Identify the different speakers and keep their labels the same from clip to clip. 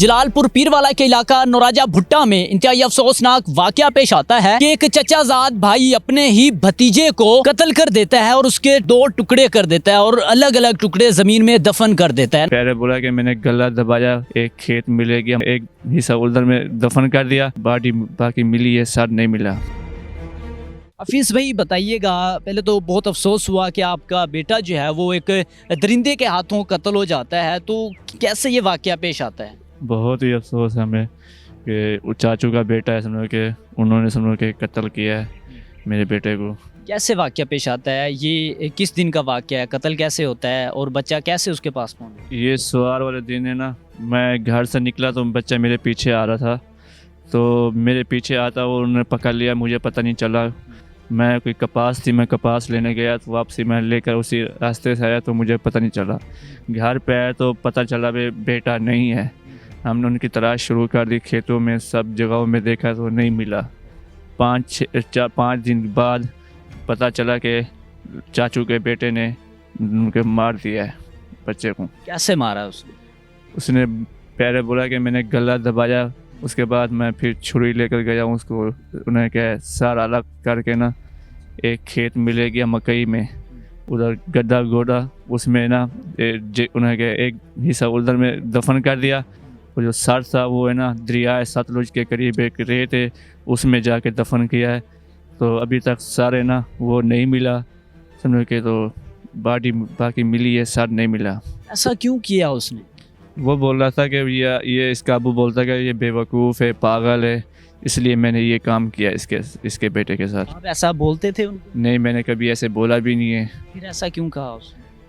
Speaker 1: جلال پور پیروالا کے علاقہ نوراجہ بھٹا میں انتہائی افسوسناک واقعہ پیش آتا ہے کہ ایک چچا زاد بھائی اپنے ہی بھتیجے کو قتل کر دیتا ہے اور اس کے 2 ٹکڑے کر دیتا ہے اور الگ الگ ٹکڑے زمین میں دفن کر دیتا ہے.
Speaker 2: پہلے بولا کہ میں نے گلا دبایا, ایک کھیت ملے گی, ایک حصہ ادھر میں دفن کر دیا, باقی ملی ہے, سر نہیں ملا.
Speaker 1: حفیظ بھائی بتائیے گا, پہلے تو بہت افسوس ہوا کہ آپ کا بیٹا جو ہے وہ ایک درندے کے ہاتھوں قتل ہو جاتا ہے, تو کیسے یہ واقعہ پیش آتا ہے؟
Speaker 2: بہت ہی افسوس ہے ہمیں کہ چاچو کا بیٹا ہے, سمجھو کہ انہوں نے سمجھو کہ قتل کیا ہے میرے بیٹے کو.
Speaker 1: کیسے واقعہ پیش آتا ہے, یہ کس دن کا واقعہ ہے, قتل کیسے ہوتا ہے اور بچہ کیسے اس کے پاس پہنچا؟
Speaker 2: یہ سوار والے دن ہے نا, میں گھر سے نکلا تو بچہ میرے پیچھے آ رہا تھا, تو میرے پیچھے آتا وہ انہوں نے پکڑ لیا, مجھے پتہ نہیں چلا. میں کوئی کپاس تھی, میں کپاس لینے گیا تو واپسی میں لے کر اسی راستے سے آیا تو مجھے پتہ نہیں چلا. گھر پہ آیا تو پتہ چلا بیٹا نہیں ہے. ہم نے ان کی تلاش شروع کر دی, کھیتوں میں سب جگہوں میں دیکھا تو نہیں ملا. 5 دن بعد پتہ چلا کہ چاچو کے بیٹے نے ان کے مار دیا ہے بچے کو.
Speaker 1: کیسے مارا
Speaker 2: اس نے پہلے بولا کہ میں نے گلا دبایا, اس کے بعد میں پھر چھری لے کر گیا ہوں اس کو. انہیں کہ سر الگ کر کے نا ایک کھیت ملے گیا مکئی میں, ادھر گڈھا گوڑا, اس میں نا انہیں کہ ایک حصہ ادھر میں دفن کر دیا. اور جو سر تھا وہ ہے نا دریائے ستلج کے قریب ایک ریت ہے, اس میں جا کے دفن کیا ہے. تو ابھی تک سر ہے نا وہ نہیں ملا, سمجھو کہ تو باقی ملی ہے, سر نہیں ملا.
Speaker 1: ایسا کیوں کیا اس نے؟
Speaker 2: وہ بول رہا تھا کہ یہ اس کا ابو بولتا کہ یہ بے وقوف ہے, پاگل ہے, اس لیے میں نے یہ کام کیا اس کے بیٹے کے ساتھ.
Speaker 1: آپ ایسا بولتے تھے ان کو؟
Speaker 2: نہیں, میں نے کبھی ایسے بولا بھی نہیں ہے.
Speaker 1: پھر ایسا کیوں کہا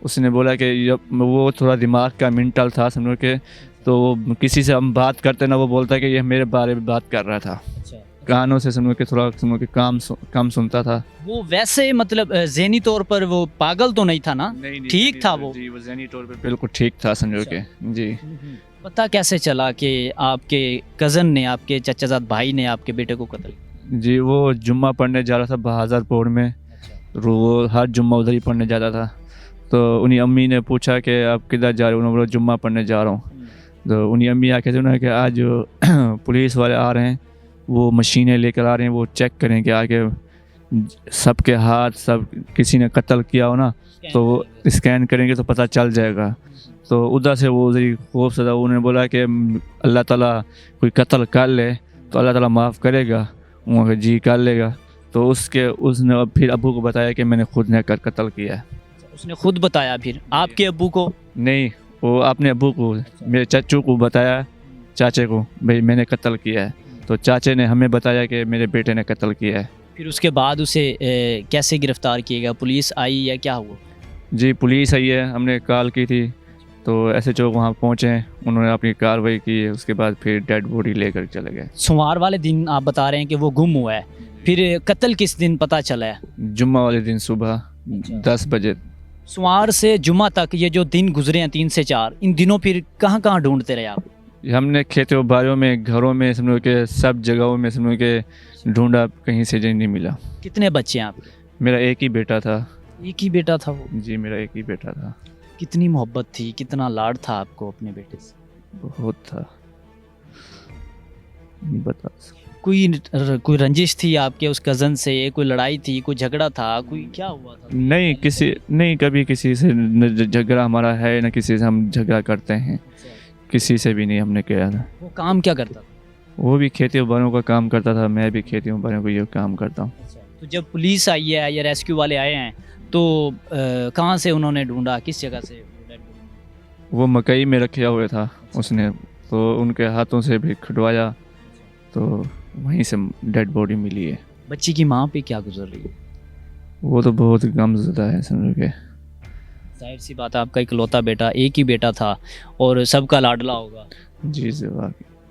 Speaker 2: اس نے بولا کہ وہ تھوڑا دماغ کا منٹل تھا, سمجھو کہ تو وہ کسی سے ہم بات کرتے نا وہ بولتا کہ یہ میرے بارے میں بات کر رہا تھا. کانوں سے سمجھو کہ تھوڑا سمجھو کہ کم سنتا تھا.
Speaker 1: وہ ویسے مطلب ذہنی طور پر وہ پاگل تو نہیں تھا نا؟ ٹھیک تھا وہ؟
Speaker 2: جی, وہ ذہنی طور پہ بالکل ٹھیک تھا, سمجھو کہ. جی.
Speaker 1: پتہ کیسے چلا کہ آپ کے کزن نے, آپ کے چچا زاد بھائی نے آپ کے بیٹے کو قتل کیا؟
Speaker 2: جی, وہ جمعہ پڑھنے جا رہا تھا بہادر پور میں, وہ ہر جمعہ ادھر ہی پڑھنے جاتا تھا. تو انہیں امی نے پوچھا کہ آپ کدھر جا رہے ہو؟ انہوں نے بولا جمعہ پڑھنے جا رہا ہوں. تو انہیں امی آ کے انہوں نے کہ آج پولیس والے آ رہے ہیں, وہ مشینیں لے کر آ رہے ہیں, وہ چیک کریں کہ آگے سب کے ہاتھ سب کسی نے قتل کیا ہو نا تو وہ اسکین کریں گے تو پتہ چل جائے گا. تو ادھر سے وہ خوف زدہ, انہوں نے بولا کہ اللہ تعالیٰ کوئی قتل کر لے تو اللہ تعالیٰ معاف کرے گا. وہ کہ جی کر لے گا. تو اس نے پھر ابو کو بتایا کہ میں نے خود نے قتل کیا ہے.
Speaker 1: اس نے خود بتایا پھر آپ کے ابو کو؟
Speaker 2: نہیں, وہ اپنے ابو کو, میرے چچو کو بتایا, چاچے کو, بھئی میں نے قتل کیا ہے. تو چاچے نے ہمیں بتایا کہ میرے بیٹے نے قتل کیا ہے.
Speaker 1: پھر اس کے بعد اسے کیسے گرفتار کیے گا؟ پولیس آئی یا کیا ہوا؟
Speaker 2: جی, پولیس آئی ہے, ہم نے کال کی تھی تو ایس ایچ او وہاں پہنچے ہیں, انہوں نے اپنی کارروائی کی. اس کے بعد پھر ڈیڈ باڈی لے کر چلے گئے.
Speaker 1: سوموار والے دن آپ بتا رہے ہیں کہ وہ گم ہوا ہے, پھر قتل کس دن پتہ چلا ہے؟
Speaker 2: جمعہ والے دن صبح 10 بجے.
Speaker 1: سوموار سے جمعہ تک یہ جو دن گزرے ہیں 3 سے 4, ان دنوں پھر کہاں کہاں ڈھونڈتے رہے آپ؟
Speaker 2: ہم نے کھیتوں باریوں میں, گھروں میں, سمجھو کہ سب جگہوں میں سمجھو کہ ڈھونڈا, کہیں سے نہیں ملا.
Speaker 1: کتنے بچے ہیں آپ؟
Speaker 2: میرا ایک ہی بیٹا تھا.
Speaker 1: ایک ہی بیٹا تھا وہ؟
Speaker 2: جی, میرا ایک ہی بیٹا تھا.
Speaker 1: کتنی محبت تھی, کتنا لاڈ تھا آپ کو اپنے بیٹے سے؟
Speaker 2: بہت تھا, نہیں بتا سکتا.
Speaker 1: کوئی رنجش تھی آپ کے اس کزن سے, کوئی لڑائی تھی, کوئی جھگڑا تھا, کوئی کیا ہوا تھا؟
Speaker 2: نہیں, کبھی کسی سے جھگڑا ہمارا ہے نہ کسی سے ہم جھگڑا کرتے ہیں, کسی سے بھی نہیں ہم نے کیا تھا.
Speaker 1: وہ کام کیا کرتا تھا؟
Speaker 2: وہ بھی کھیتیوں باریوں کا کام کرتا تھا, میں بھی کھیتیوں باریوں کا یہ کام کرتا ہوں.
Speaker 1: تو جب پولیس آئی ہے یا ریسکیو والے آئے ہیں تو کہاں سے انہوں نے ڈھونڈا, کس جگہ سے؟
Speaker 2: وہ مکئی میں رکھا ہوا تھا اس نے, تو ان کے ہاتھوں سے بھی کھٹوایا تو وہیں سے ڈیڈ باڈی ملی ہے.
Speaker 1: بچی کی ماں پہ کیا گزر رہی ہے؟ وہ
Speaker 2: تو بہت غم زدہ ہے, سمجھو کہ.
Speaker 1: ظاہر سی بات ہے, آپ کا اکلوتا بیٹا, ایک ہی بیٹا تھا اور سب کا لاڈلا ہوگا.
Speaker 2: جی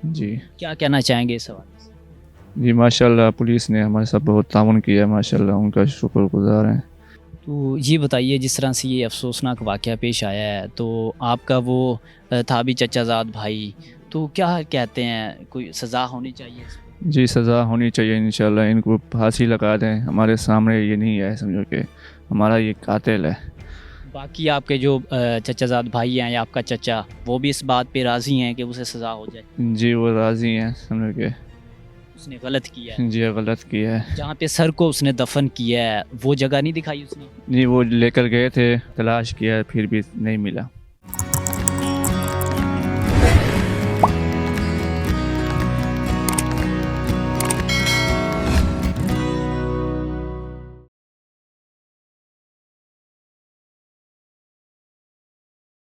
Speaker 2: جی.
Speaker 1: کیا کہنا چاہیں گے اس حوالے سے؟
Speaker 2: جی, ماشاء اللہ پولیس نے ہمارے ساتھ بہت تعاون کیا ہے, ماشاء اللہ ان کا شکر گزار ہیں.
Speaker 1: تو یہ بتائیے, جس طرح سے یہ افسوسناک واقعہ پیش آیا ہے تو آپ کا وہ تھا بھی چچا زاد بھائی, تو کیا کہتے ہیں, کوئی سزا ہونی چاہیے؟
Speaker 2: جی, سزا ہونی چاہیے انشاءاللہ. ان کو پھانسی لگا دیں, ہمارے سامنے یہ نہیں ہے, سمجھو کہ ہمارا یہ قاتل ہے.
Speaker 1: باقی آپ کے جو چچا زاد بھائی ہیں یا آپ کا چچا وہ بھی اس بات پہ راضی ہیں کہ اسے سزا ہو جائے؟
Speaker 2: جی وہ راضی ہیں سمجھ کے.
Speaker 1: اس نے غلط کیا ہے.
Speaker 2: جی غلط کیا ہے.
Speaker 1: جہاں پہ سر کو اس نے دفن کیا ہے وہ جگہ نہیں دکھائی اس نے؟
Speaker 2: جی وہ لے کر گئے تھے, تلاش کیا پھر بھی نہیں ملا.